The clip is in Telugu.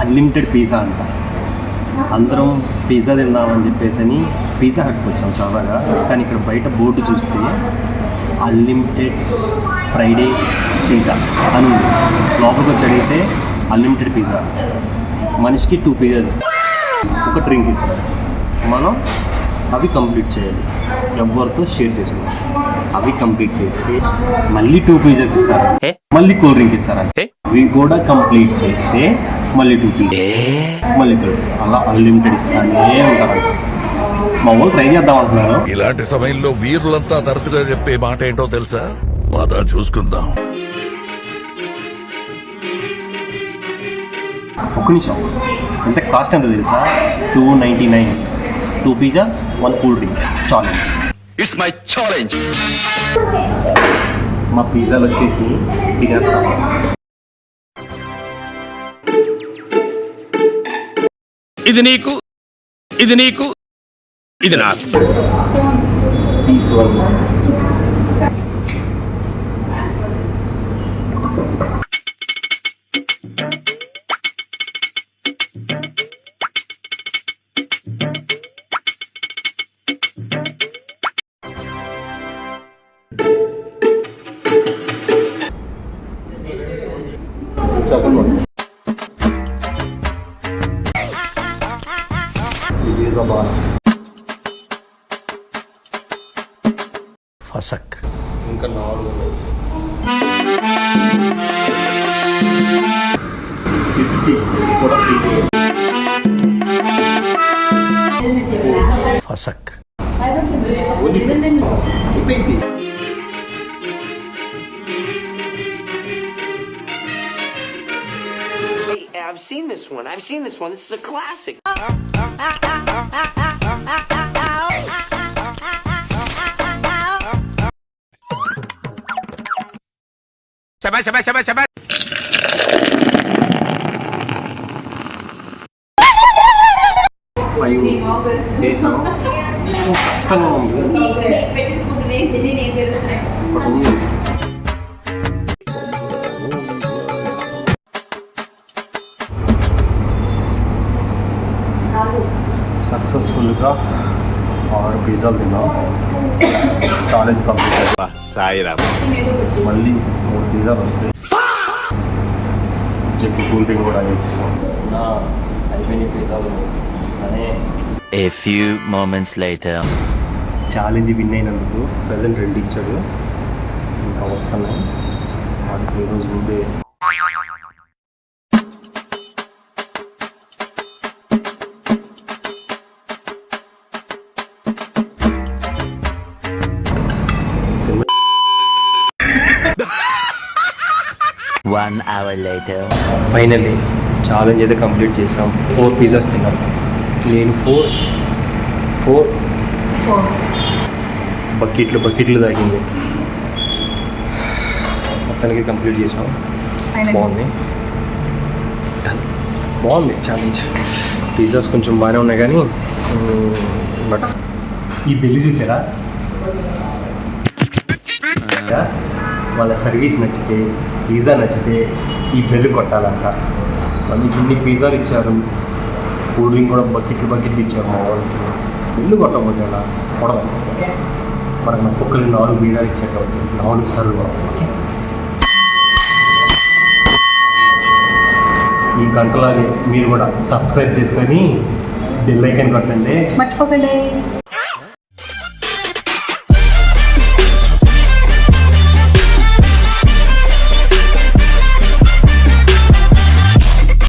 అన్లిమిటెడ్ పిజ్జా అంట. అందరం పిజ్జా తిందామని చెప్పేసి అని పిజ్జా హట్కి వచ్చాం సరదాగా. కానీ ఇక్కడ బయట బోర్డు చూస్తే అన్లిమిటెడ్ ఫ్రైడే పిజ్జా అని ఉంది. లోపలికి వచ్చి అడిగితే అన్లిమిటెడ్ పిజ్జా, మనిషికి 2 పిజ్జాస్ ఇస్తారు, ఒక డ్రింక్ ఇస్తారు. మనం అవి కంప్లీట్ చేయాలి, ఎవరితో షేర్ చేసుకోవాలి. అవి కంప్లీట్ చేస్తే మళ్ళీ 2 పిజ్జాస్ ఇస్తారు, మళ్ళీ కూల్ డ్రింక్ ఇస్తారంటే అవి కూడా కంప్లీట్ చేస్తే మళ్ళీ 2 పిజ్జా, మళ్ళీ అలా అన్లిమిటెడ్ ఇస్తానే ఉంటారు. మా వాళ్ళు ట్రై చేద్దాం అంటున్నారు. ఇలాంటి సమయంలో వీరులంతా తరచుగా చెప్పే మాట ఏంటో తెలుసా? పద చూసుకుందాం. ఒక్క నిమిషం, అంటే కాస్ట్ ఎంత తెలుసా? 299, 2 pizzas 1 cool drink challenge. It's my challenge. మా పిజ్జాలు వచ్చేసి తినేస్తాం. ఇది నీకు, ఇది నీకు, ఇది నాకు. పీస్ 1. ఫసక్. ఇంకా 4 ఉన్నాయి. పిప్సీ కూడా ఫసక్. అయిపోయింది. I've seen this one. This is a classic. Shabbat. Five చేసాం. కష్టంగా ఉంది. ఒకటి ఉంది. సక్సెస్ఫుల్గా 6 పిజ్జాలు తిన్నాం. ఛాలెంజ్ కంప్లీట్ అయ్యింది. సాయిరామ్. మళ్ళీ 3 పిజ్జాలు వస్తాయి. చెప్పి కూల్ డ్రింక్ కూడా వేస్తాం. అయిపోయిన పిజ్జాలు అనే. A few moments later. Challenge win అయినందుకు ప్రజెంట్ 2 ఇచ్చాడు. ఇంకా వస్తున్నాయి వాటికి ఈరోజు ముందే. One hour later. Finally challenge అయితే కంప్లీట్ చేసాం. 4 పిజ్జాస్ తిన్నాం. నేను 4 బకెట్లు తాగింది. మొత్తానికి కంప్లీట్ చేసాం. బాగుంది ఛాలెంజ్. పిజ్జాస్ కొంచెం బాగానే ఉన్నాయి కానీ బట్ ఈ బిల్లు చూసారా? వాళ్ళ సర్వీస్ నచ్చితే, పిజ్జా నచ్చితే ఈ బెల్ కొట్టాలంట. వాళ్ళకి ఇన్ని పిజ్జాలు ఇచ్చారు, కూల్ డ్రింక్ కూడా బకెట్లు ఇచ్చారు మా వాళ్ళకి. బెల్లు కొట్టకపోతే అలా కొడదాం. ఓకే, మనకు నా కుక్కలు 4 పిజ్జాలు ఇచ్చారు కాబట్టి 4 సార్లు కొడదాం. ఓకే, ఈ గంటలాగే మీరు కూడా సబ్స్క్రైబ్ చేసుకొని బెల్ ఐకాన్ కొట్టండి, మర్చిపోకండి.